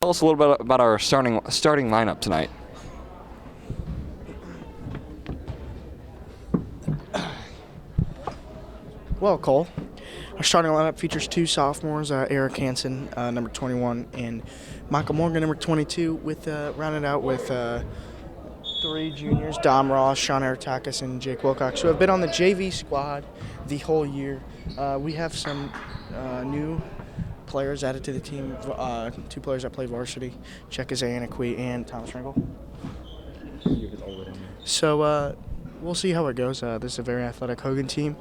tell us a little bit about our starting lineup tonight. Well, Cole, our starting lineup features 2 sophomores, Eric Hansen, number 21, and Michael Morgan, number 22, with rounded out with 3 juniors, Dom Ross, Sean Aratakis, and Jake Wilcox, who have been on the JV squad the whole year. We have some new players added to the team, 2 players that play varsity, Chekazay Anakwi and Thomas Ringel. So we'll see how it goes. This is a very athletic Hogan team,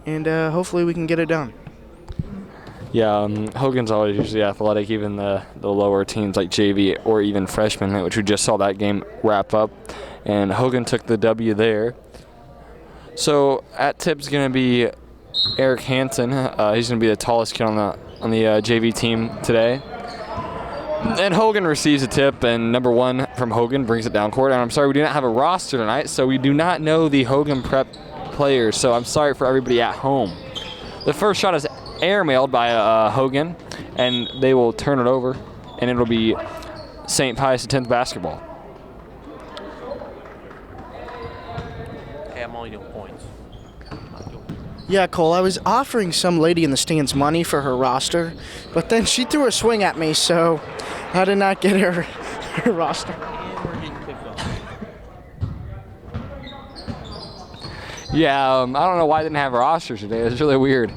and hopefully we can get it done. Yeah, Hogan's always usually athletic, even the lower teams like JV or even freshmen, which we just saw that game wrap up. And Hogan took the W there. So at tip's going to be Eric Hansen. He's going to be the tallest kid on the JV team today. And Hogan receives a tip, and number 1 from Hogan brings it down court. And I'm sorry, we do not have a roster tonight, so we do not know the Hogan prep players. So I'm sorry for everybody at home. The first shot is airmailed by Hogan, and they will turn it over, and it'll be St. Pius X basketball. Hey, I'm only doing points. Yeah, Cole, I was offering some lady in the stands money for her roster, but then she threw a swing at me, so I did not get her roster. And we're getting kicked off. Yeah, I don't know why I didn't have rosters today. It's really weird.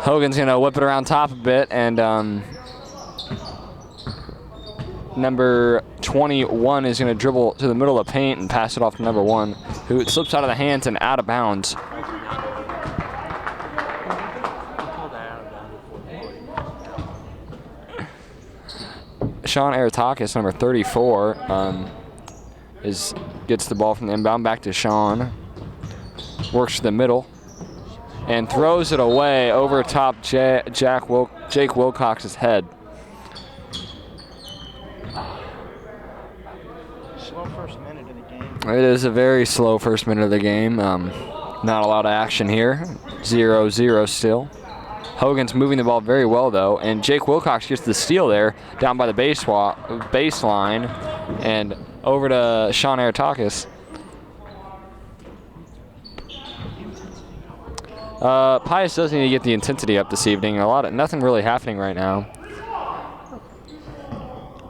Hogan's going to whip it around top a bit, and number 21 is going to dribble to the middle of the paint and pass it off to number 1, who slips out of the hands and out of bounds. Sean Aratakis, number 34, gets the ball from the inbound back to Sean. Works to the middle and throws it away over top Jake Wilcox's head. Slow first minute of the game. It is a very slow first minute of the game. Not a lot of action here. 0-0 still. Hogan's moving the ball very well, though, and Jake Wilcox gets the steal there down by the baseline and over to Sean Aratakis. Pius does need to get the intensity up this evening. Nothing really happening right now.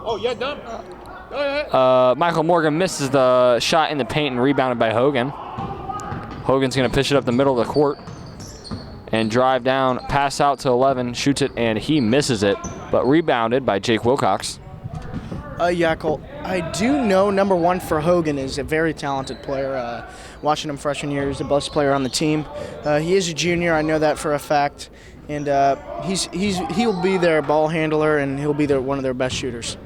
Oh, yeah, done. Go ahead. Michael Morgan misses the shot in the paint and rebounded by Hogan. Hogan's going to pitch it up the middle of the court and drive down, pass out to 11, shoots it, and he misses it, but rebounded by Jake Wilcox. Yeah, Cole, I do know number 1 for Hogan is a very talented player. Watching him freshman year, he's the best player on the team. He is a junior, I know that for a fact, and he'll be their ball handler, and he'll be one of their best shooters.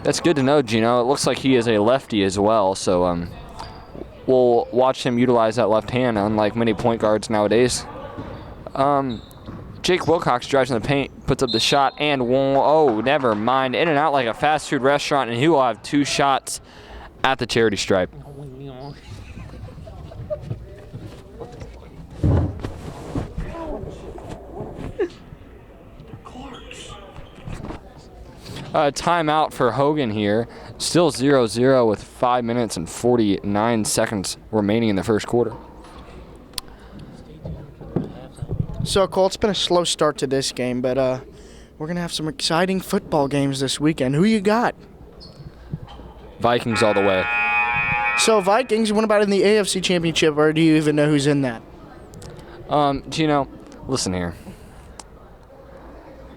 That's good to know, Gino. It looks like he is a lefty as well, so we'll watch him utilize that left hand, unlike many point guards nowadays. Jake Wilcox drives in the paint, puts up the shot, and never mind. In and out like a fast food restaurant, and he will have 2 shots at the charity stripe. Timeout for Hogan here. Still 0-0 with 5 minutes and 49 seconds remaining in the first quarter. So, Cole, it's been a slow start to this game, but we're going to have some exciting football games this weekend. Who you got? Vikings all the way. So, Vikings, what about in the AFC Championship, or do you even know who's in that? Gino, listen here.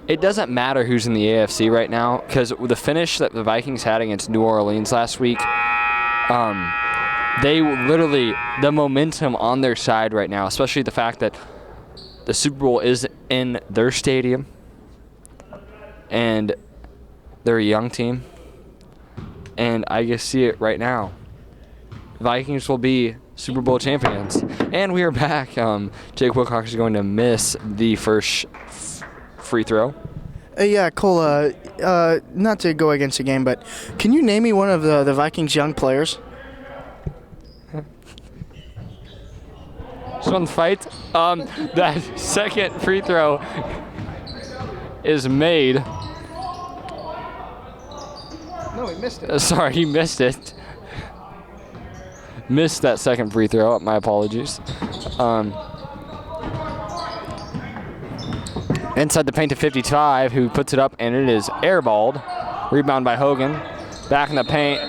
It doesn't matter who's in the AFC right now, because the finish that the Vikings had against New Orleans last week, they literally, the momentum on their side right now, especially the fact that the Super Bowl is in their stadium, and they're a young team, and I just see it right now. Vikings will be Super Bowl champions. And we are back. Jake Wilcox is going to miss the first free throw. Yeah, Cole, not to go against the game, but can you name me one of the Vikings' young players? This one's fight. That second free throw is made. No, he missed it. Sorry, he missed it. Missed that second free throw. My apologies. Inside the paint to 55, who puts it up, and it is airballed. Rebound by Hogan. Back in the paint,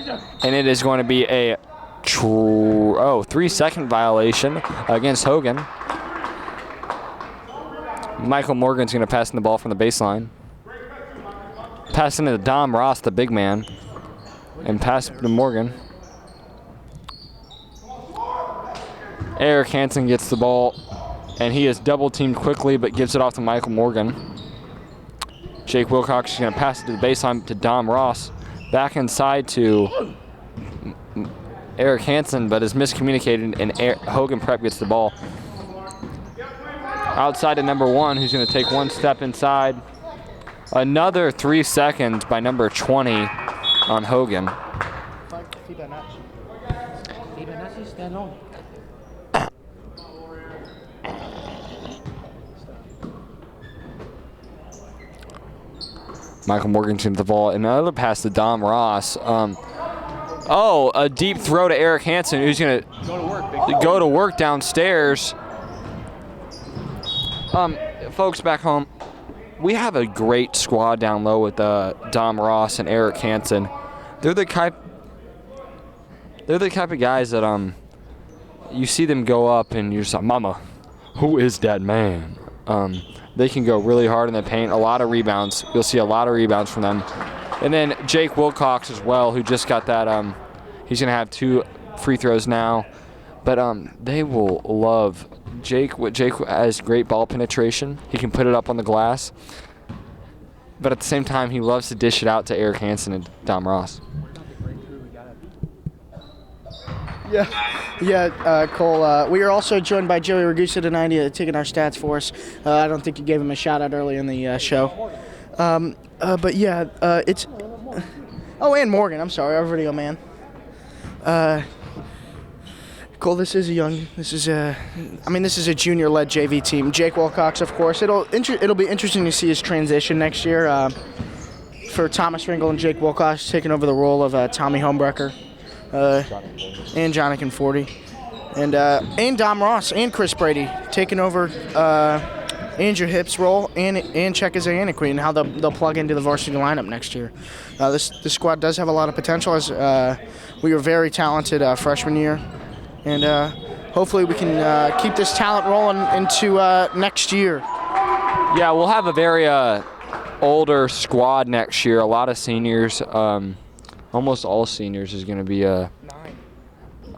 and it is going to be a 3-second violation against Hogan. Michael Morgan's going to pass in the ball from the baseline. Pass into Dom Ross, the big man, and pass to Morgan. Eric Hansen gets the ball, and he is double-teamed quickly, but gives it off to Michael Morgan. Jake Wilcox is going to pass it to the baseline to Dom Ross. Back inside to Eric Hansen, but is miscommunicated, and Hogan Prep gets the ball. Outside to number 1, who's going to take one step inside. Another 3 seconds by number 20 on Hogan. Michael Morgan to the ball. Another pass to Dom Ross. A deep throw to Eric Hansen, who's going to go to work downstairs. Folks back home, we have a great squad down low with Dom Ross and Eric Hansen. They're the type of guys that you see them go up and you're just like, Mama, who is that man? They can go really hard in the paint. A lot of rebounds. You'll see a lot of rebounds from them. And then Jake Wilcox as well, who just got that. He's going to have 2 free throws now. But they will love Jake. Jake has great ball penetration. He can put it up on the glass. But at the same time, he loves to dish it out to Eric Hansen and Dom Ross. Cole. We are also joined by Joey Ragusa tonight, taking our stats for us. I don't think you gave him a shout out early in the show. It's. Oh, and Morgan. I'm sorry, our video man. Cole, this is a junior-led JV team. Jake Wilcox, of course. It'll be interesting to see his transition next year. For Thomas Ringel and Jake Wilcox taking over the role of Tommy Homebrecker. And Jonathan Forty, and Dom Ross and Chris Brady taking over Andrew Hip's role and Cheka Zayanikwe and how they'll plug into the varsity lineup next year. This squad does have a lot of potential as we were very talented freshman year, and hopefully we can keep this talent rolling into next year. Yeah, we'll have a very older squad next year. A lot of seniors. Almost all seniors is going to be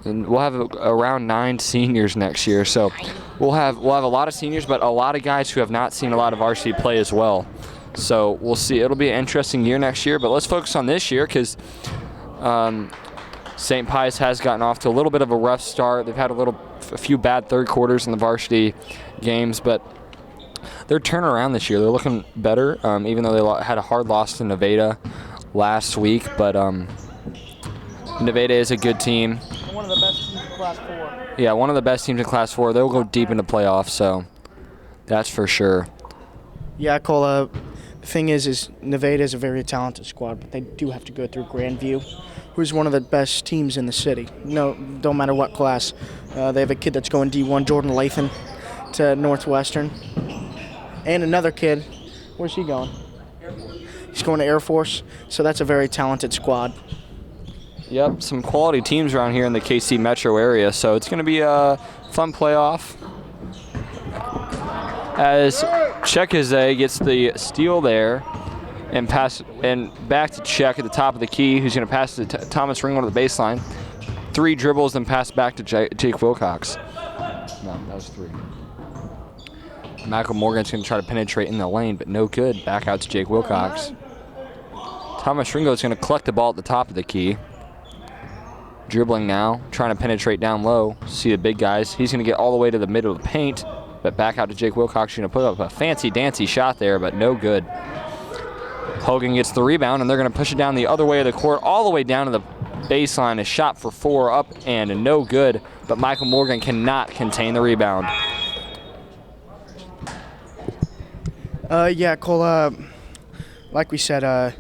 and we'll have around 9 seniors next year. So we'll have a lot of seniors, but a lot of guys who have not seen a lot of varsity play as well. So we'll see. It'll be an interesting year next year. But let's focus on this year because St. Pius has gotten off to a little bit of a rough start. They've had a few bad third quarters in the varsity games, but they're turning around this year. They're looking better, even though they had a hard loss to Nevada last week, but Nevada is a good team. One of the best teams in Class 4. Yeah, one of the best teams in Class 4. They'll go deep into playoffs, so that's for sure. Yeah, Cole, the thing is Nevada is a very talented squad, but they do have to go through Grandview, who's one of the best teams in the city. No, don't matter what class. They have a kid that's going D1, Jordan Lathan, to Northwestern. And another kid, where's he going? He's going to Air Force, so that's a very talented squad. Yep, some quality teams around here in the KC metro area, so it's going to be a fun playoff. As Chekaze gets the steal there and pass and back to Czech at the top of the key, who's going to pass to Thomas Ringel to the baseline. 3 dribbles, then pass back to Jake Wilcox. No, that was 3. Michael Morgan's going to try to penetrate in the lane, but no good. Back out to Jake Wilcox. Thomas Ringo is going to collect the ball at the top of the key. Dribbling now, trying to penetrate down low. See the big guys. He's going to get all the way to the middle of the paint, but back out to Jake Wilcox. Going to put up a fancy-dancy shot there, but no good. Hogan gets the rebound, and they're going to push it down the other way of the court, all the way down to the baseline, a shot for 4 up and no good, but Michael Morgan cannot contain the rebound. Yeah, Cole, like we said,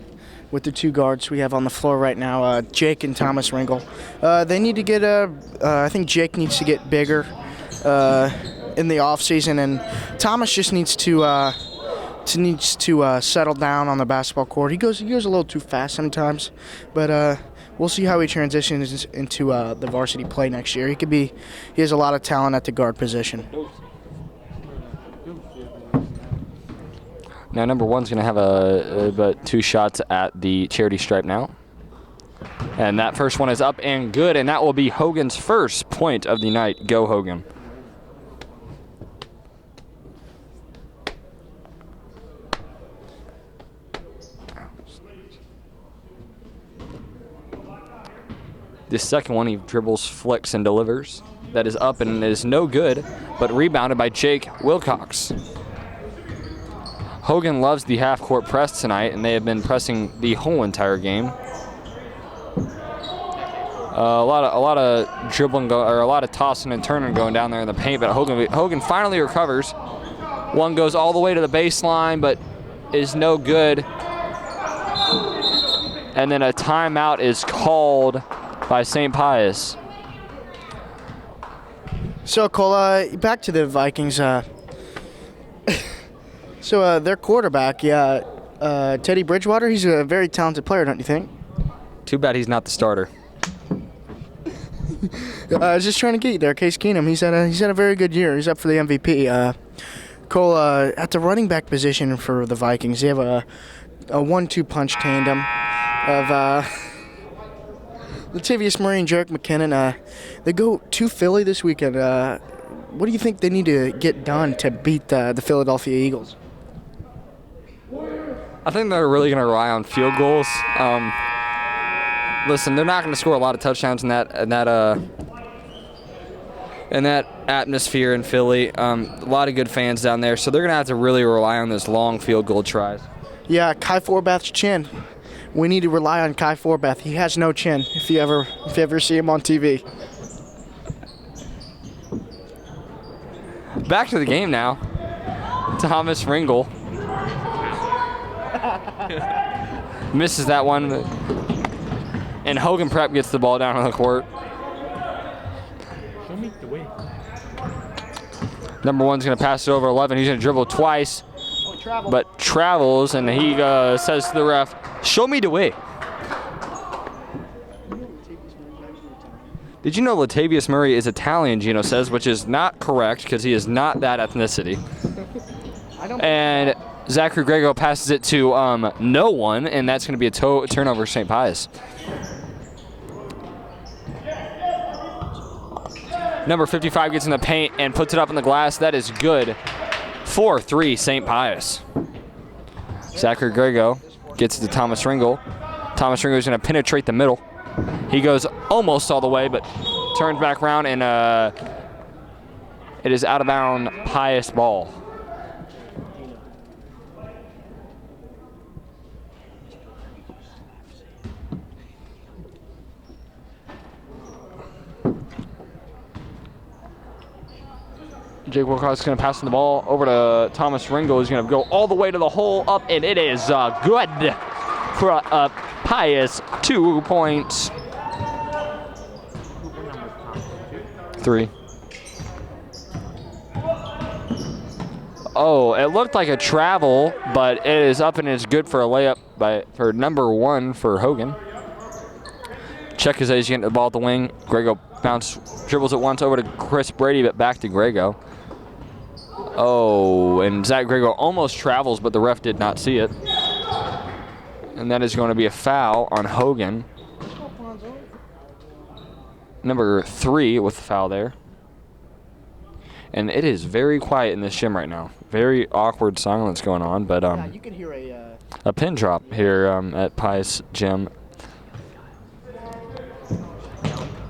with the 2 guards we have on the floor right now, Jake and Thomas Ringel, they need to get I think Jake needs to get bigger in the offseason, and Thomas just needs to settle down on the basketball court. He goes a little too fast sometimes, but we'll see how he transitions into the varsity play next year. He has a lot of talent at the guard position. Now number 1's going to have about 2 shots at the charity stripe now. And that first one is up and good, and that will be Hogan's first point of the night. Go Hogan. This second one, he dribbles, flicks, and delivers. That is up and is no good, but rebounded by Jake Wilcox. Hogan loves the half-court press tonight, and they have been pressing the whole entire game. A lot of dribbling, or a lot of tossing and turning going down there in the paint, but Hogan finally recovers. One goes all the way to the baseline, but is no good. And then a timeout is called by St. Pius. So, Cole, back to the Vikings. So their quarterback, Teddy Bridgewater, he's a very talented player, don't you think? Too bad he's not the starter. I was just trying to get you there, Case Keenum. He's had a very good year. He's up for the MVP. Cole, at the running back position for the Vikings, they have a 1-2 punch tandem of Latavius Murray and Jarek McKinnon. They go to Philly this weekend. What do you think they need to get done to beat the Philadelphia Eagles? I think they're really going to rely on field goals. Listen, they're not going to score a lot of touchdowns in that atmosphere in Philly. A lot of good fans down there, so they're going to have to really rely on those long field goal tries. Yeah, Kai Forbath's chin. We need to rely on Kai Forbath. He has no chin. If you ever see him on TV. Back to the game now. Thomas Ringel misses that one, and Hogan Prep gets the ball down on the court. Show me the way. Number 1's going to pass it over 11. He's going to dribble twice, but travels, and he says to the ref, "Show me the way." Did you know Latavius Murray is Italian, Gino says, which is not correct because he is not that ethnicity. And Zachary Grego passes it to no one, and that's going to be a turnover for St. Pius. Number 55 gets in the paint and puts it up in the glass. That is good. 4-3 St. Pius. Zachary Grego gets it to Thomas Ringel. Thomas Ringel is going to penetrate the middle. He goes almost all the way, but turns back around, and it is out of bounds, Pius ball. Jake Wilcox is going to pass the ball over to Thomas Ringel. He's going to go all the way to the hole, up, and it is good for Pius. 2 points. 3. Oh, it looked like a travel, but it is up and it's good for a layup for number 1 for Hogan. Check as he's getting the ball at the wing. Grego dribbles it once over to Chris Brady, but back to Grego. Oh, and Zach Grego almost travels, but the ref did not see it. And that is going to be a foul on Hogan. Number 3 with the foul there. And it is very quiet in this gym right now. Very awkward silence going on, but yeah, you can hear a pin drop here at Pius Gym.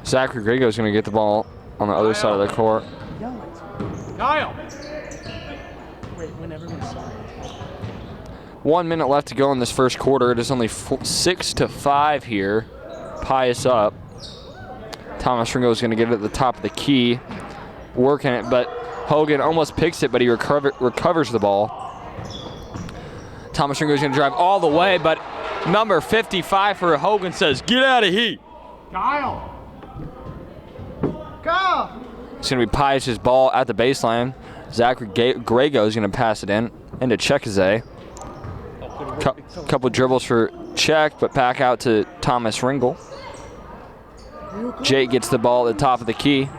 Zachary Grego is going to get the ball on the other side of the court. Kyle! Wait, when everyone's silent. 1 minute left to go in this first quarter. It is only 6-5 here. Pius up. Thomas Ringo is going to get it at the top of the key, working it, but Hogan almost picks it, but he recovers the ball. Thomas Ringo is going to drive all the way, but number 55 for Hogan says, "Get out of here." Kyle. Go! It's going to be Pius' ball at the baseline. Zachary Grego is going to pass it into Chekaze. Couple dribbles for Czech, but back out to Thomas Ringo. Jake gets the ball at the top of the key.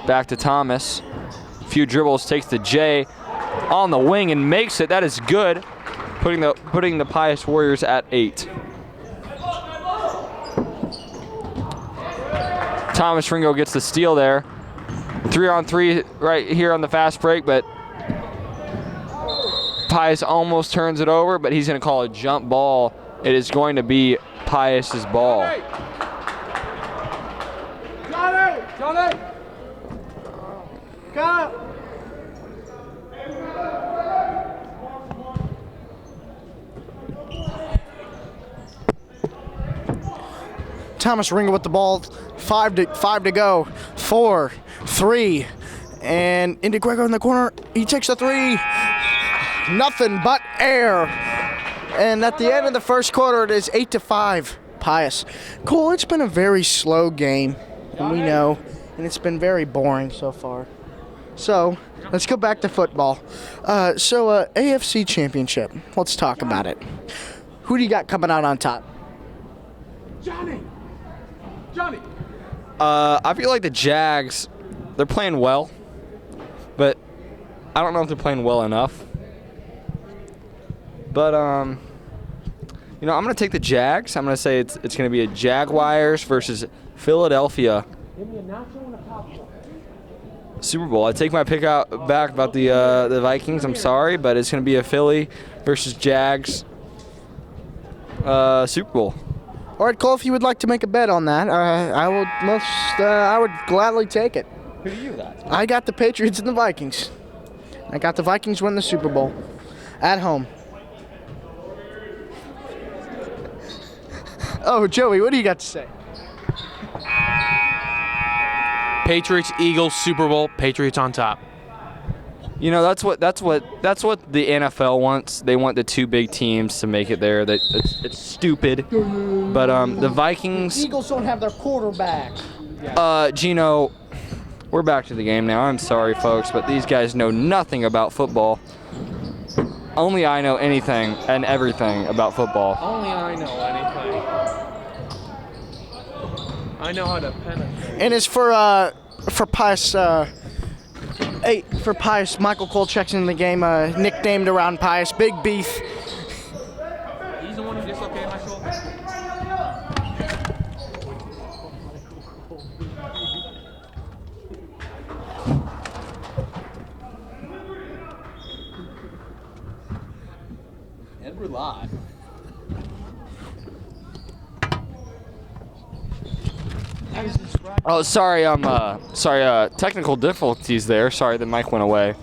Back to Thomas. Few dribbles, takes the J on the wing and makes it. That is good. Putting the Pius Warriors at 8. Thomas Ringo gets the steal there. 3-on-3 right here on the fast break, but Pius almost turns it over, but he's going to call a jump ball. It is going to be Pius's ball. Johnny. Go. Thomas Ringo with the ball. 5 to go. 4, 3, and into Grego in the corner. He takes the 3. Nothing but air. And at the end of the first quarter, it is 8-5. Pius. Cool. It's been a very slow game, and we know, and it's been very boring so far. So let's go back to football. AFC Championship. Let's talk about it. Who do you got coming out on top? Johnny. I feel like the Jags, they're playing well, but I don't know if they're playing well enough. But I'm going to take the Jags. I'm going to say it's going to be a Jaguars versus Philadelphia Super Bowl. I take my pick back about the Vikings. I'm sorry, but it's going to be a Philly versus Jags Super Bowl. All right, Cole, if you would like to make a bet on that, I would gladly take it. Who do you got? I got the Patriots and the Vikings. I got the Vikings win the Super Bowl at home. Oh, Joey, what do you got to say? Patriots, Eagles, Super Bowl, Patriots on top. You know, that's what the NFL wants. They want the two big teams to make it there. It's stupid. But the Vikings. Eagles don't have their quarterback. Gino, we're back to the game now. I'm sorry, folks, but these guys know nothing about football. Only I know anything and everything about football. Only I know anything. I know how to penetrate. And as for Pius, for Pius, Michael Cole checks in the game, nicknamed around Pius, Big Beef. He's the one who dislocated my shoulder. And we're live. Oh, sorry. Technical difficulties there. Sorry, the mic went away.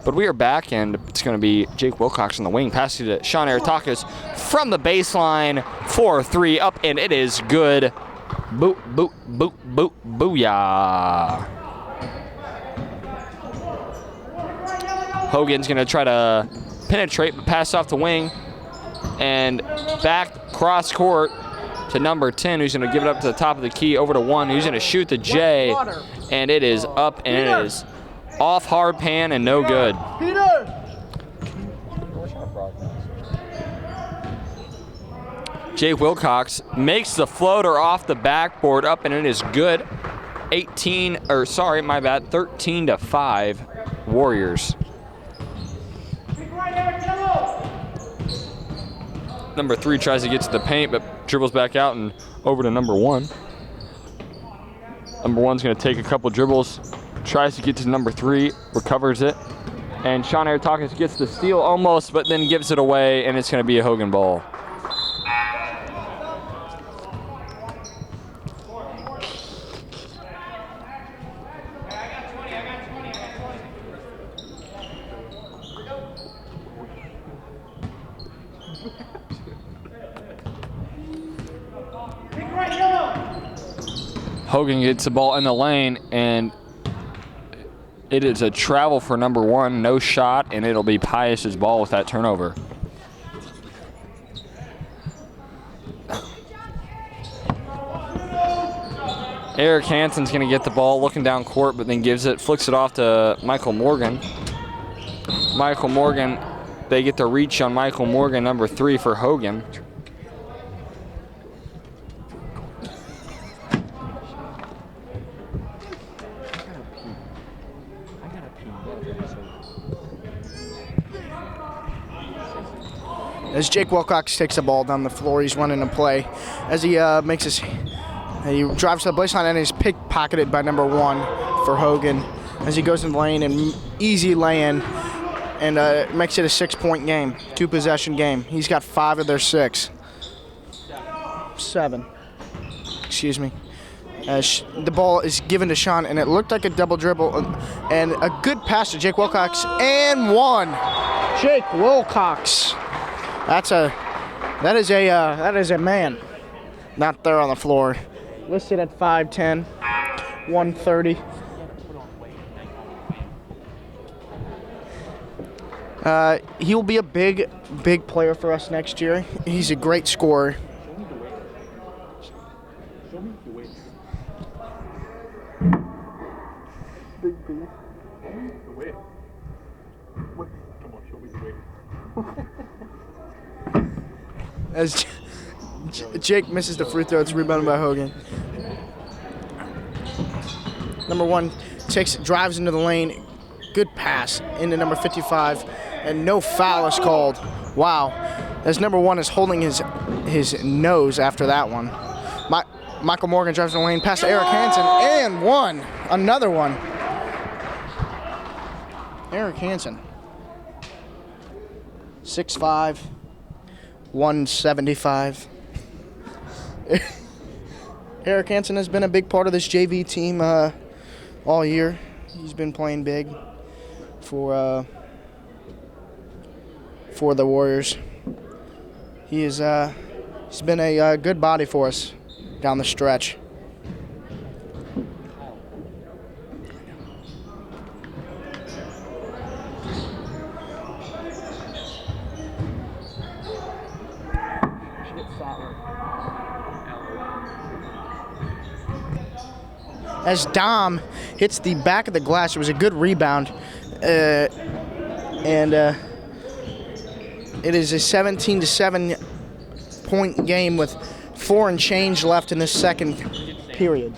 But we are back, and it's going to be Jake Wilcox on the wing, passing to Sean Aritakis from the baseline. 4-3 up, and it is good. Boot, boot, boot, boot, booyah. Hogan's going to try to penetrate, but pass off the wing. And back cross court to number 10, who's going to give it up to the top of the key, over to 1, who's going to shoot the J, and it is up, and it is off hard pan and no good. Jake Wilcox makes the floater off the backboard up, and it is good. 13-5 Warriors. Number 3 tries to get to the paint, but dribbles back out and over to number 1. Number 1's going to take a couple dribbles, tries to get to number 3, recovers it, and Sean Aritakis gets the steal almost, but then gives it away, and it's going to be a Hogan ball. Hogan gets the ball in the lane, and it is a travel for number 1, no shot, and it'll be Pius's ball with that turnover. Eric Hansen's going to get the ball looking down court, but then flicks it off to Michael Morgan. Michael Morgan, they get the reach on Michael Morgan, number 3 for Hogan. As Jake Wilcox takes the ball down the floor, he's running a play. As he he drives to the baseline and is pickpocketed by number 1 for Hogan. As he goes in the lane and easy lay-in and makes it a 6-point game, 2-possession game. He's got 5 of their 6. 7. Excuse me. As the ball is given to Sean, and it looked like a double dribble and a good pass to Jake Wilcox, and 1. Jake Wilcox. That is a man. Not there on the floor. Listed at 5'10", 130. He will be a big player for us next year. He's a great scorer. As Jake misses the free throw, it's rebounded by Hogan. Number 1 drives into the lane. Good pass into number 55, and no foul is called. Wow. As number 1 is holding his nose after that one. Michael Morgan drives in the lane, pass to Eric Hansen, and 1. Another one. Eric Hansen. 6'5", 175. Eric Hansen has been a big part of this JV team all year. He's been playing big for the Warriors. He's been a good body for us down the stretch. As Dom hits the back of the glass, it was a good rebound, and it is a 17-7 point game with 4 and change left in this second period.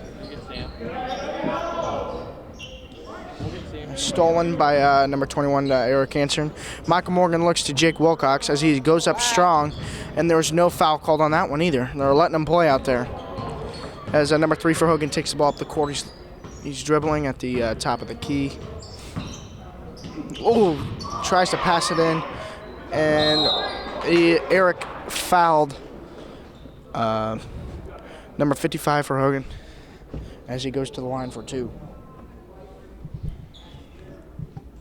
Stolen by number 21, Eric Hansen. Michael Morgan looks to Jake Wilcox as he goes up strong, and there was no foul called on that one either. They're letting him play out there. As number 3 for Hogan takes the ball up the court, he's dribbling at the top of the key. Oh, tries to pass it in, and Eric fouled number 55 for Hogan as he goes to the line for 2.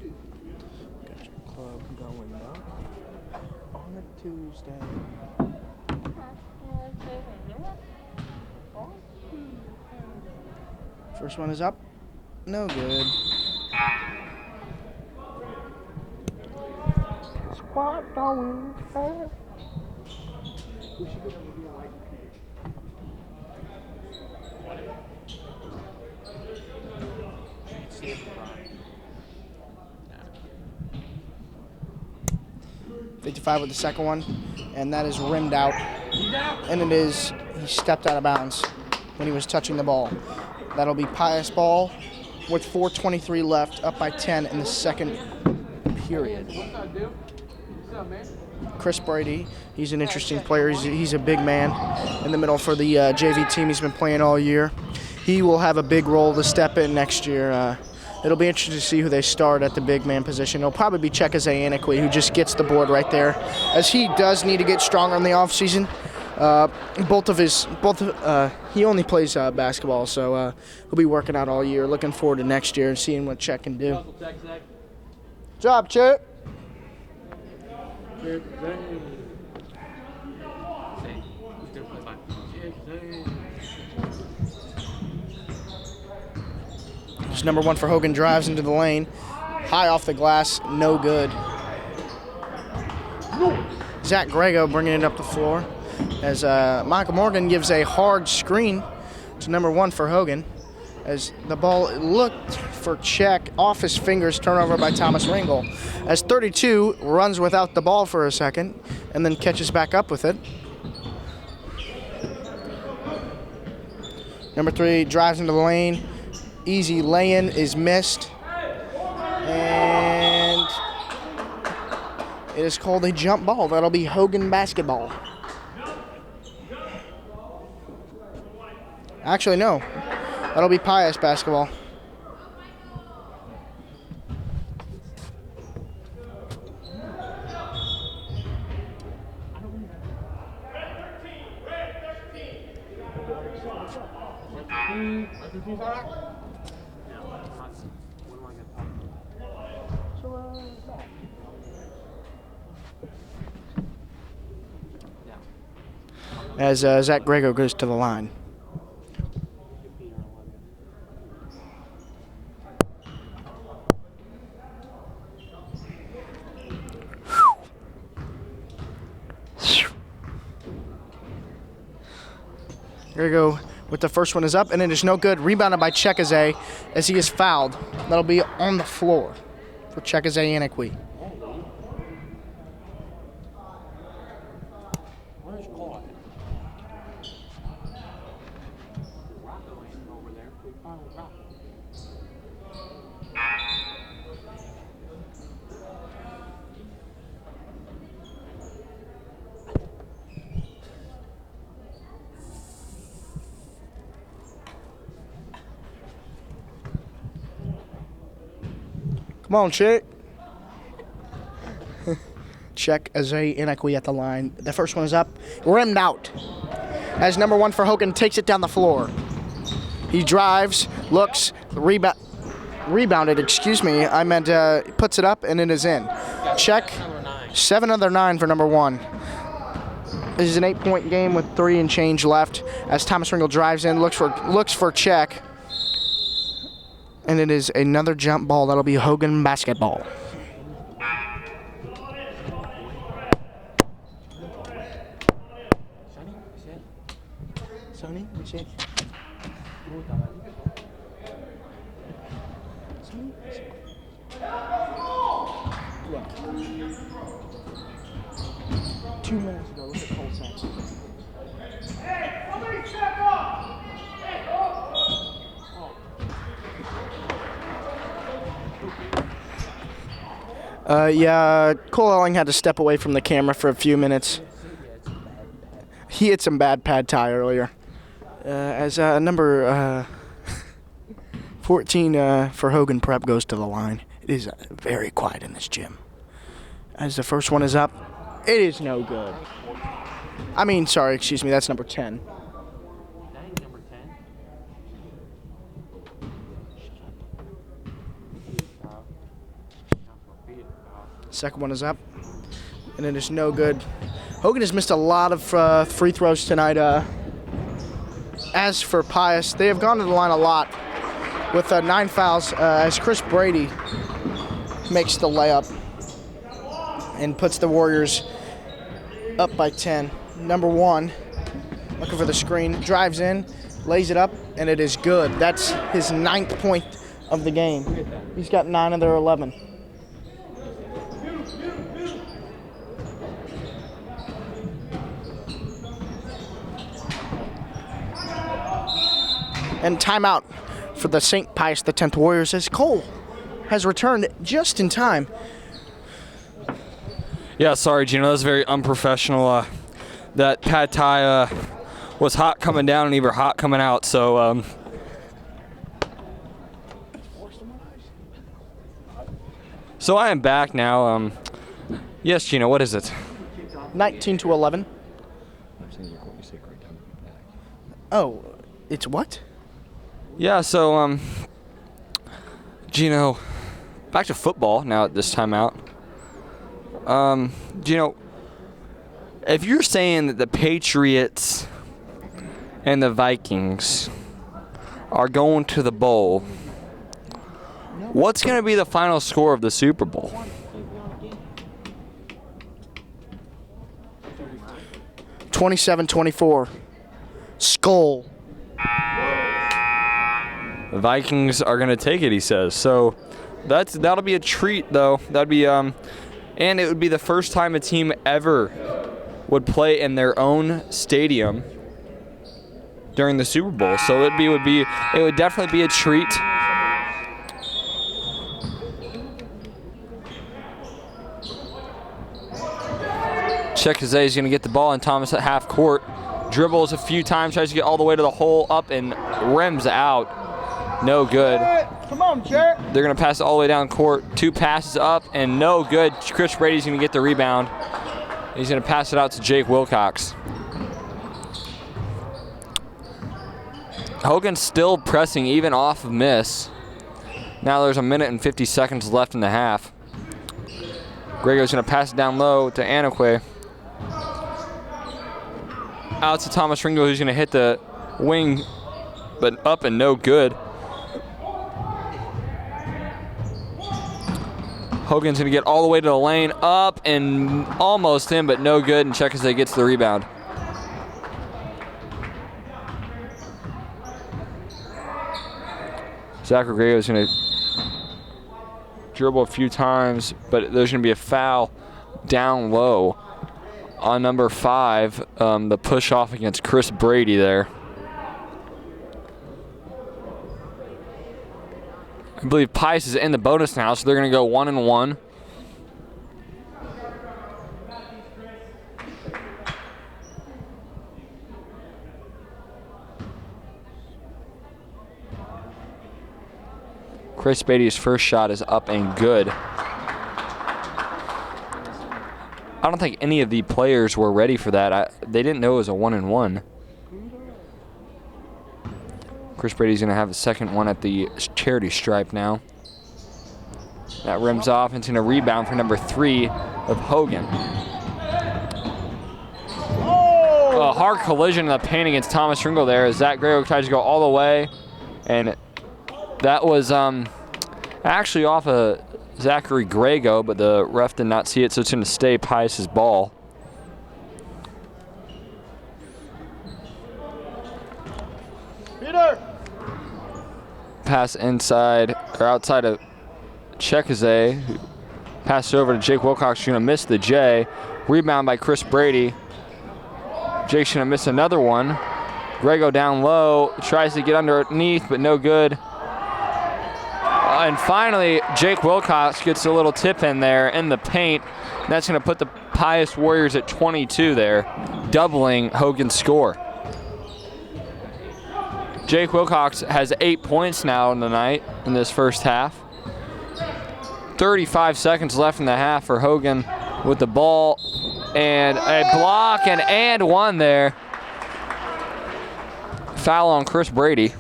Got your club going up on a Tuesday. First one is up. No good. Squat going fast. 55 with the second one, and that is rimmed out. And he stepped out of bounds when he was touching the ball. That'll be Pius ball with 4:23 left, up by 10 in the second period. Chris Brady, he's an interesting player. He's a big man in the middle for the JV team. He's been playing all year. He will have a big role to step in next year. It'll be interesting to see who they start at the big man position. It'll probably be Cheka Zayanakwi, who just gets the board right there, as he does need to get stronger in the offseason. He only plays basketball, so he'll be working out all year. Looking forward to next year and seeing what Chet can do. Job, Chet. As number 1 for Hogan drives into the lane. High off the glass, no good. Zach Grego bringing it up the floor as Michael Morgan gives a hard screen to number 1 for Hogan as the ball looked for check off his fingers, turnover by Thomas Ringel. As 32 runs without the ball for a second and then catches back up with it. Number 3 drives into the lane. Easy lay-in is missed. And it is called a jump ball. That'll be Hogan basketball. Actually, no. That'll be Pius basketball. As Zach Grego goes to the line. Grego with the first one is up, and it is no good. Rebounded by Chekaze as he is fouled. That'll be on the floor for Chekaze Anakwi. Come on, Chick. Check Azay Inakwi at the line. The first one is up. Rimmed out. As number 1 for Hogan takes it down the floor. He drives, looks, rebounded, excuse me. I meant puts it up, and it is in. Check. 7 under 9 for number 1. This is an 8-point game with 3 and change left. As Thomas Ringel drives in, looks for check. And it is another jump ball. That'll be Hogan basketball. Sony, Sony, look. 2 minutes ago, look at Cole Saxon. Hey, somebody step up! Hey, Yeah, Cole Elling had to step away from the camera for a few minutes. He hit some bad pad thai earlier. As number 14 for Hogan Prep goes to the line. It is very quiet in this gym. As the first one is up, it is no good. I mean, sorry, excuse me, that's number 10. Second one is up, and it is no good. Hogan has missed a lot of free throws tonight. As for Pius, they have gone to the line a lot with 9 fouls as Chris Brady makes the layup and puts the Warriors up by 10. Number 1, looking for the screen, drives in, lays it up, and it is good. That's his 9th point of the game. He's got 9 of their 11. And timeout for the St. Pius X Warriors as Cole has returned just in time. Yeah, sorry, Gino. That was very unprofessional. That pad thai was hot coming down and even hot coming out. So, so I am back now. Yes, Gino. What is it? 19-11. Oh, it's what? Yeah. So, Gino, back to football now at this timeout. Gino, if you're saying that the Patriots and the Vikings are going to the bowl, What's going to be the final score of the Super Bowl? 27-24. Skull. The Vikings are going to take it, he says. So that'll be a treat, though. That'd be and it would be the first time a team ever would play in their own stadium during the Super Bowl. So it would definitely be a treat. Chekazay is going to get the ball, and Thomas at half court. Dribbles a few times, tries to get all the way to the hole, up and rims out. No good. Come on, Jarrett. They're going to pass it all the way down court. 2 passes up and no good. Chris Brady's going to get the rebound. He's going to pass it out to Jake Wilcox. Hogan's still pressing even off of miss. Now there's 1 minute and 50 seconds left in the half. Grego's going to pass it down low to Anakwe. Out to Thomas Ringo, who's going to hit the wing, but up and no good. Hogan's going to get all the way to the lane, up and almost in, but no good, and Chekazay gets the rebound. Zachary Grego is going to dribble a few times, but there's going to be a foul down low on number 5, the push off against Chris Brady there. I believe Pius is in the bonus now, so they're going to go 1-1. Chris Brady's first shot is up and good. I don't think any of the players were ready for that. They didn't know it was a 1-1. Chris Brady's going to have the second one at the charity stripe now. That rims off into a rebound for number 3 of Hogan. A hard collision in the paint against Thomas Ringo there as Zach Grego tries to go all the way. And that was actually off of Zachary Grego, but the ref did not see it, so it's going to stay Pius's ball. Peter. Pass inside, or outside of Chekazay. Pass it over to Jake Wilcox, going to miss the J. Rebound by Chris Brady. Jake's going to miss another one. Grego down low, tries to get underneath, but no good. And finally, Jake Wilcox gets a little tip in there in the paint. That's going to put the Pius Warriors at 22 there, doubling Hogan's score. Jake Wilcox has 8 points now in the night in this first half. 35 seconds left in the half for Hogan with the ball. And a block and one there. Foul on Chris Brady.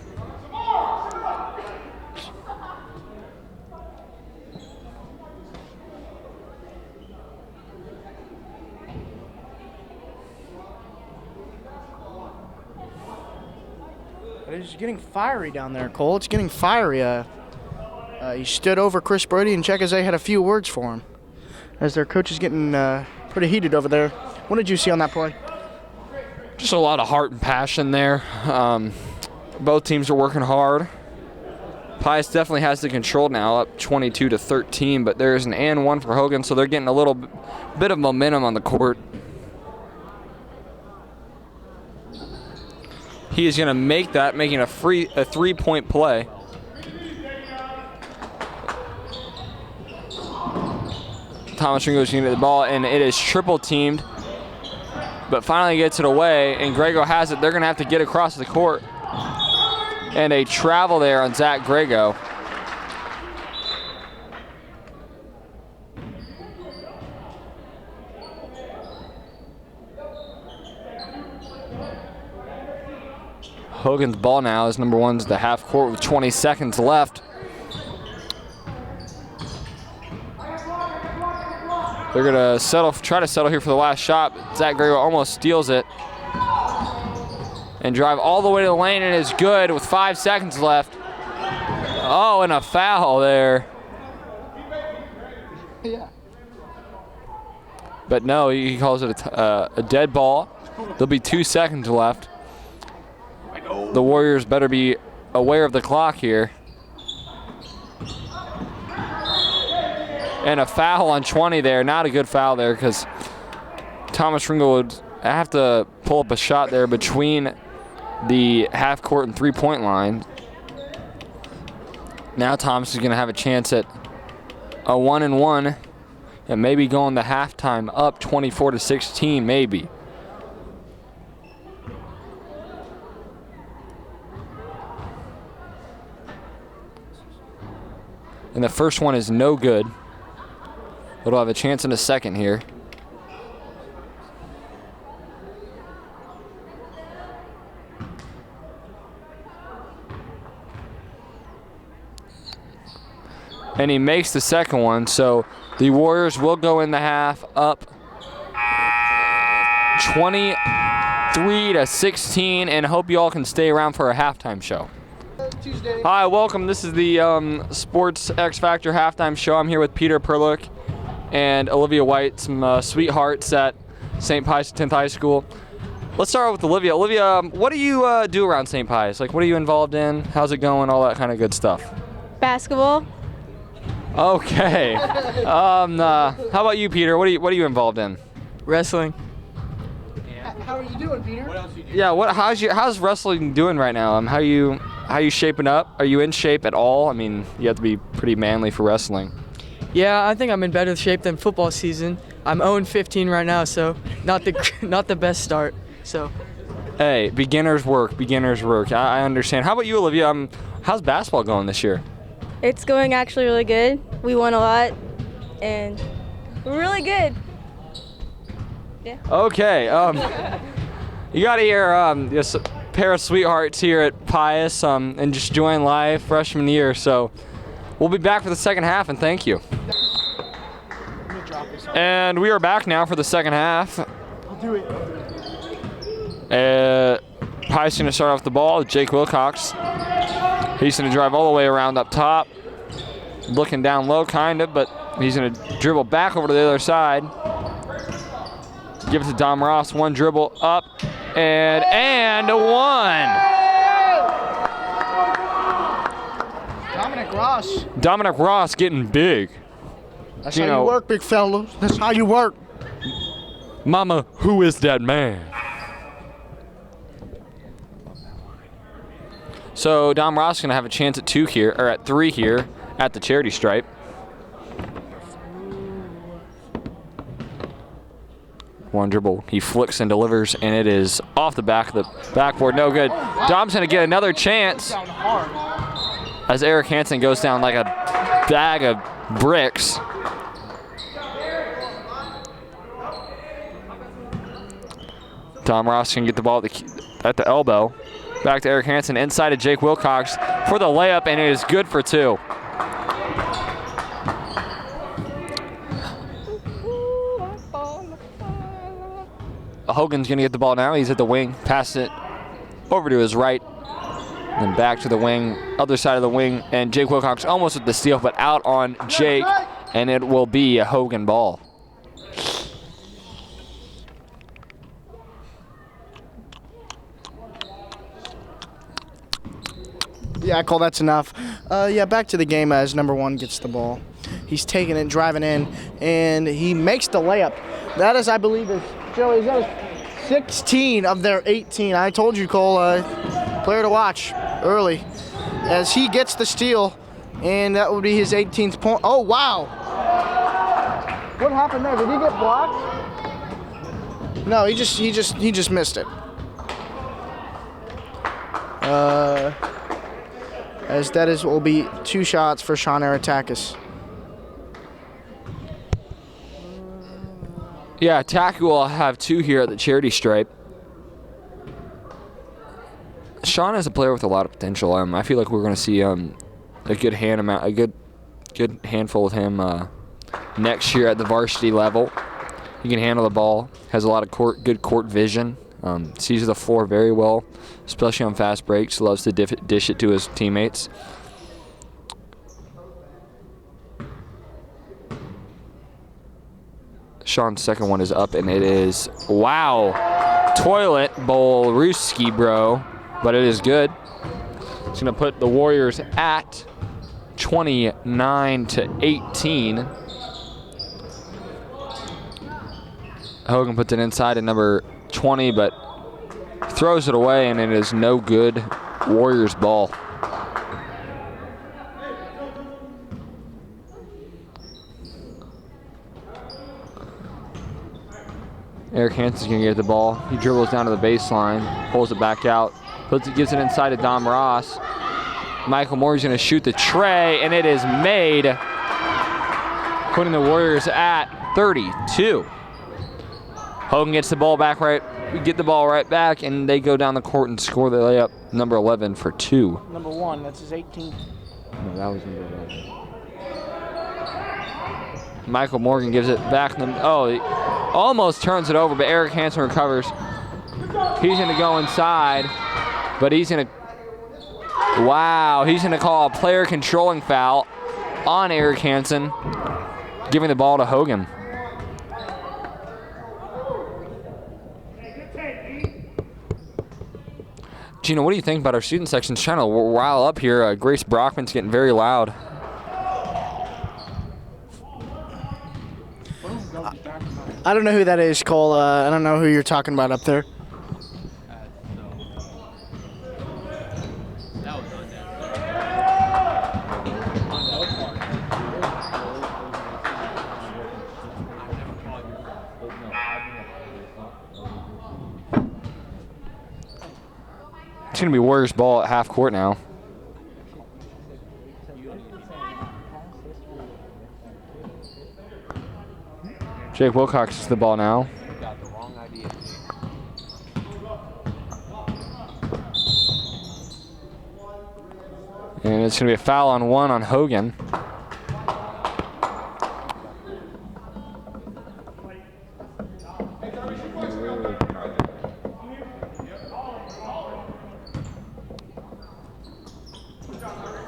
It's getting fiery down there, Cole. It's getting fiery. He stood over Chris Brady, and Chekazay had a few words for him. As their coach is getting pretty heated over there. What did you see on that play? Just a lot of heart and passion there. Both teams are working hard. Pius definitely has the control now, up 22-13, but there's an and one for Hogan, so they're getting a little bit of momentum on the court. He is going to make that, making a 3-point play. Thomas Ringo is going to get the ball, and it is triple teamed, but finally gets it away, and Grego has it. They're going to have to get across the court. And a travel there on Zach Grego. Hogan's ball now is number 1's the half court with 20 seconds left. They're gonna try to settle here for the last shot, but Zach Grego almost steals it. And drive all the way to the lane, and it's good with 5 seconds left. Oh, and a foul there. Yeah. But no, he calls it a dead ball. There'll be 2 seconds left. The Warriors better be aware of the clock here. And a foul on 20 there. Not a good foul there because Thomas Ringo would have to pull up a shot there between the half court and 3-point line. Now Thomas is going to have a chance at a 1-and-1 and maybe going to halftime up 24-16 maybe. And the first one is no good. But we'll have a chance in a second here. And he makes the second one, so the Warriors will go in the half up 23-16, and hope you all can stay around for a halftime show. Tuesday. Hi, welcome. This is the Sports X Factor halftime show. I'm here with Peter Perlick and Olivia White, some sweethearts at St. Pius 10th High School. Let's start with Olivia. Olivia, what do you do around St. Pius? Like, what are you involved in? How's it going? All that kind of good stuff. Basketball. Okay. How about you, Peter? What are you involved in? Wrestling. How are you doing, Peter? Yeah. How's wrestling doing right now? How you shaping up? Are you in shape at all? I mean, you have to be pretty manly for wrestling. Yeah, I think I'm in better shape than football season. I'm 0-15 right now, so not the best start. So. Hey, beginners work. I understand. How about you, Olivia? How's basketball going this year? It's going actually really good. We won a lot, and we're really good. Yeah. Okay. You got here just a pair of sweethearts here at Pius and just enjoying life freshman year. So we'll be back for the second half, and thank you. And we are back now for the second half. Pius going to start off the ball with Jake Wilcox. He's going to drive all the way around up top. Looking down low, kind of, but he's going to dribble back over to the other side. Give it to Dom Ross. One dribble up and one. Dominic Ross getting big. That's how you work, big fella. That's how you work. Mama, who is that man? So Dom Ross is going to have a chance at 3 here at the charity stripe. One dribble, he flicks and delivers, and it is off the back of the backboard. No good. Dom's going to get another chance as Eric Hansen goes down like a bag of bricks. Dom Ross can get the ball at the elbow. Back to Eric Hansen, inside of Jake Wilcox for the layup, and it is good for 2. Hogan's gonna get the ball now. He's at the wing, pass it over to his right, then back to the wing, other side of the wing, and Jake Wilcox almost with the steal, but out on Jake, and it will be a Hogan ball. Yeah, I call that's enough. Back to the game as number 1 gets the ball. He's taking it, driving in, and he makes the layup. That is, I believe, Joey, is that 16 of their 18. I told you, Cole, player to watch early as he gets the steal, and that would be his 18th point. Oh, wow. What happened there? Did he get blocked? No, he just missed it. As that will be 2 shots for Sean Aratakis. Yeah, Taku will have 2 here at the charity stripe. Sean is a player with a lot of potential. I feel like we're going to see a good handful of him next year at the varsity level. He can handle the ball, has a lot of good court vision, sees the floor very well, especially on fast breaks. Loves to dish it to his teammates. Sean's second one is up, and it is, wow, toilet bowl Ruski, bro. But it is good. It's going to put the Warriors at 29-18. Hogan puts it inside at number 20, but throws it away, and it is no good. Warriors ball. Eric Hansen's going to get the ball. He dribbles down to the baseline, pulls it back out, gives it inside to Dom Ross. Michael Moore's going to shoot the tray, and it is made, putting the Warriors at 32. Hogan gets the ball back right. We get the ball right back, and they go down the court and score the layup. Number 11 for 2. Number 1, that's his 18th. No, that was number 11. Michael Morgan gives it back. Oh, he almost turns it over, but Eric Hansen recovers. He's going to go inside, but he's going to, wow, he's going to call a player controlling foul on Eric Hansen, giving the ball to Hogan. Gino, what do you think about our student sections trying to rile up here? Grace Brockman's getting very loud. I don't know who that is, Cole. I don't know who you're talking about up there. It's going to be Warriors ball at half court now. Jake Wilcox is the ball now. And it's going to be a foul on 1 on Hogan.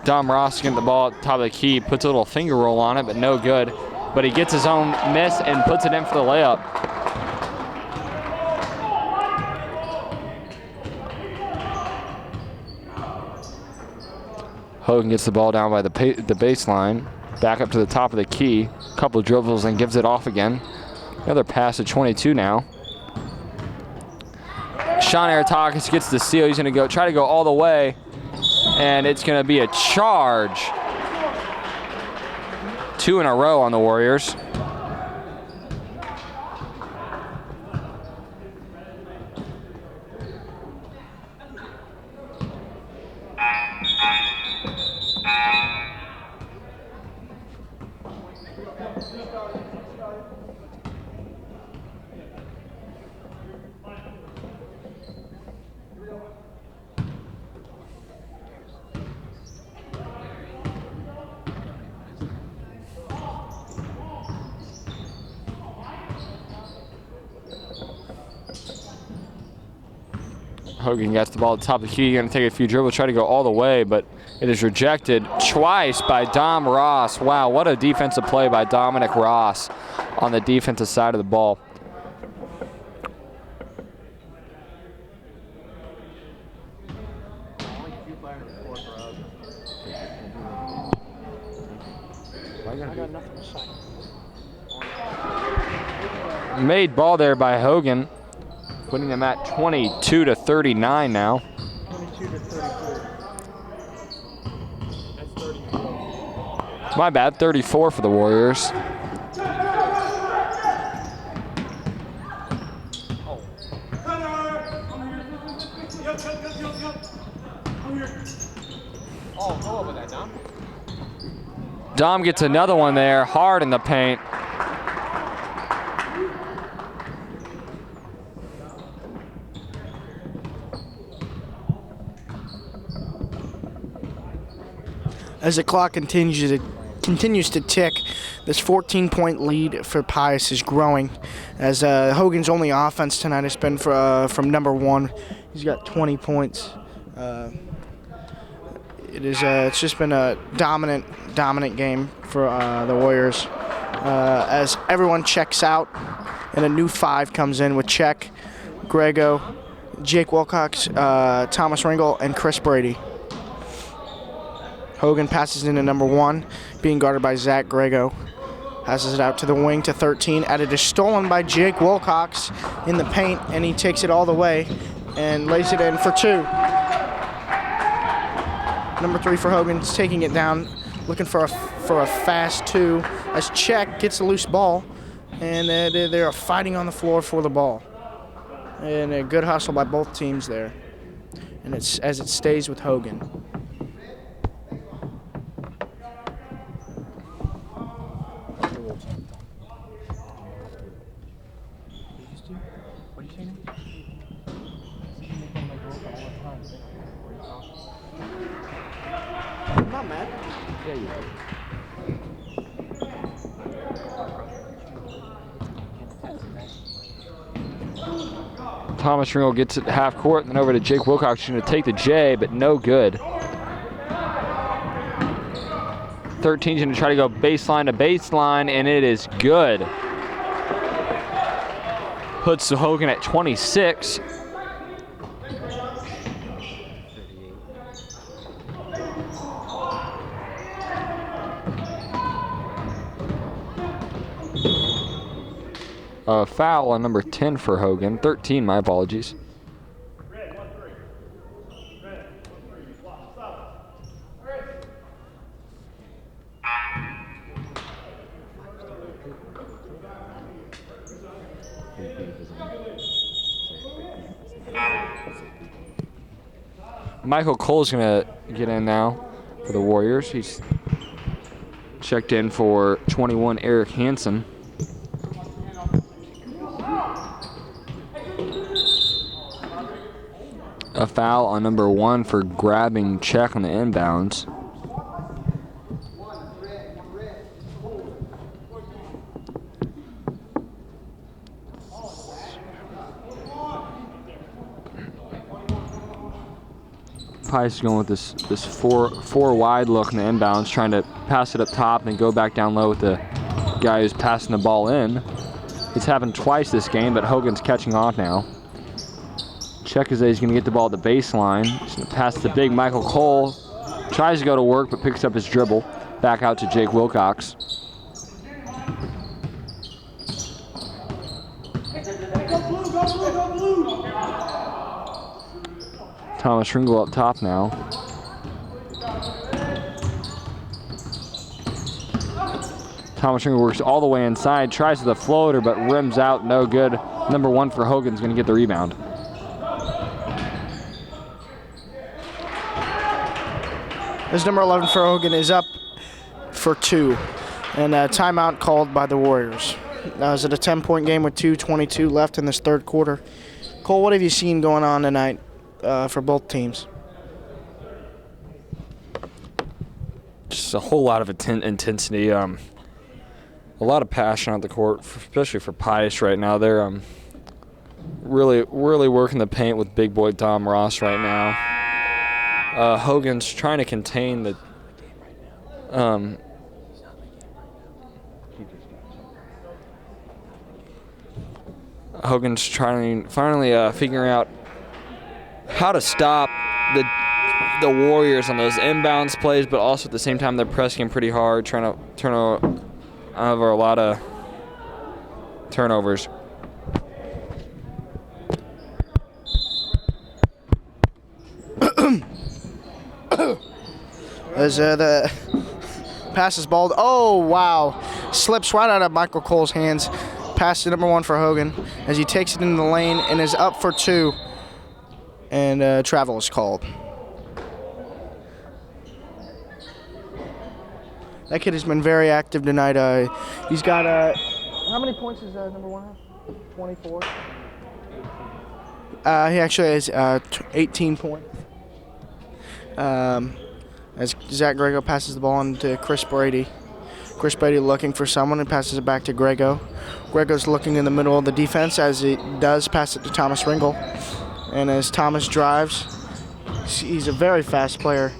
Dom Ross getting the ball at the top of the key, puts a little finger roll on it, but no good. But he gets his own miss and puts it in for the layup. Hogan gets the ball down by the baseline, back up to the top of the key, couple of dribbles and gives it off again. Another pass at 22 now. Sean Aratakis gets the steal. He's going to try to go all the way, and it's going to be a charge. 2 in a row on the Warriors. Hogan gets the ball at the top of the key. Going to take a few dribbles, try to go all the way, but it is rejected twice by Dom Ross. Wow, what a defensive play by Dominic Ross on the defensive side of the ball. Made ball there by Hogan, putting them at 22-39 now. 22-34. That's 34. My bad, 34 for the Warriors. Dom gets another one there, hard in the paint. As the clock continues to tick, this 14-point lead for Pius is growing. As Hogan's only offense tonight has been from number 1. He's got 20 points. It's just been a dominant game for the Warriors. as everyone checks out, and a new 5 comes in with Check, Grego, Jake Wilcox, Thomas Ringel, and Chris Brady. Hogan passes into number 1, being guarded by Zach Grego. Passes it out to the wing to 13, and it is stolen by Jake Wilcox in the paint, and he takes it all the way and lays it in for 2. Number 3 for Hogan's taking it down, looking for a fast 2 as Check gets a loose ball, and they're fighting on the floor for the ball. And a good hustle by both teams there. And it stays with Hogan. Not mad. Yeah, you are. Thomas Ringel gets it half court, and then over to Jake Wilcox. He's going to take the J, but no good. 13's going to try to go baseline to baseline, and it is good. Puts Hogan at 26. A foul on number 10 for Hogan. 13, my apologies. Michael Cole's going to get in now for the Warriors. He's checked in for 21, Eric Hansen. A foul on number 1 for grabbing Check on the inbounds. Pius is going with this four wide look in the inbounds, trying to pass it up top and go back down low with the guy who's passing the ball in. It's happened twice this game, but Hogan's catching off now. Check is he's going to get the ball at the baseline. He's going to pass to big Michael Cole. Tries to go to work, but picks up his dribble. Back out to Jake Wilcox. Thomas Ringel up top now. Thomas Ringel works all the way inside, tries the floater, but rims out, no good. Number 1 for Hogan's going to get the rebound. As number 11 for Hogan is up for 2. And a timeout called by the Warriors. Now is it a 10-point game with 2:22 left in this third quarter? Cole, what have you seen going on tonight for both teams? Just a whole lot of intensity, a lot of passion on the court, especially for Pius right now. They're really working the paint with big boy Dom Ross right now. Hogan's trying to contain the Hogan's finally figuring out how to stop the Warriors on those inbounds plays, but also at the same time they're pressing pretty hard, trying to turn over a lot of turnovers. As the pass is balled. Oh, wow. Slips right out of Michael Cole's hands. Pass to number 1 for Hogan as he takes it into the lane and is up for 2. And travel is called. That kid has been very active tonight. He's got, how many points does number 1 have? 24? He actually has 18 points. As Zach Grego passes the ball on to Chris Brady. Chris Brady looking for someone and passes it back to Grego. Grego's looking in the middle of the defense as he does pass it to Thomas Ringel. And as Thomas drives, he's a very fast player.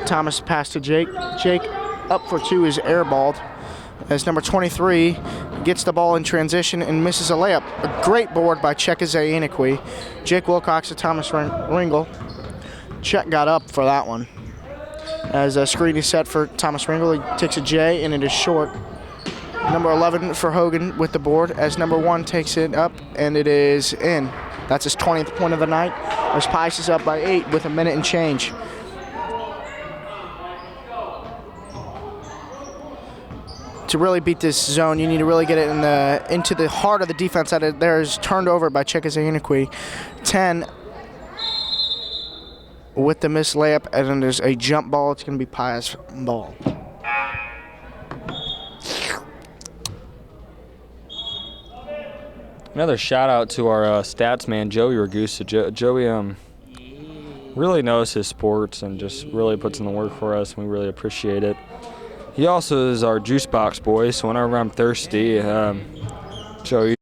Thomas pass to Jake. Jake up for 2 is airballed. as number 23 gets the ball in transition and misses a layup. A great board by Chekaze Inakwi. Jake Wilcox and Thomas Ringel. Czech got up for that one. As a screen is set for Thomas Ringel, he takes a J and it is short. Number 11 for Hogan with the board as number 1 takes it up and it is in. That's his 20th point of the night. As Pius is up by 8 with a minute and change. To really beat this zone, you need to really get it into the heart of the defense that there is turned over by Chekaze Inakwi. 10 with the missed layup, and then there's a jump ball. It's going to be Pius' ball. Another shout out to our stats man, Joey Ragusa. Joey really knows his sports and just really puts in the work for us, and we really appreciate it. He also is our juice box boy, so whenever I'm thirsty, Joey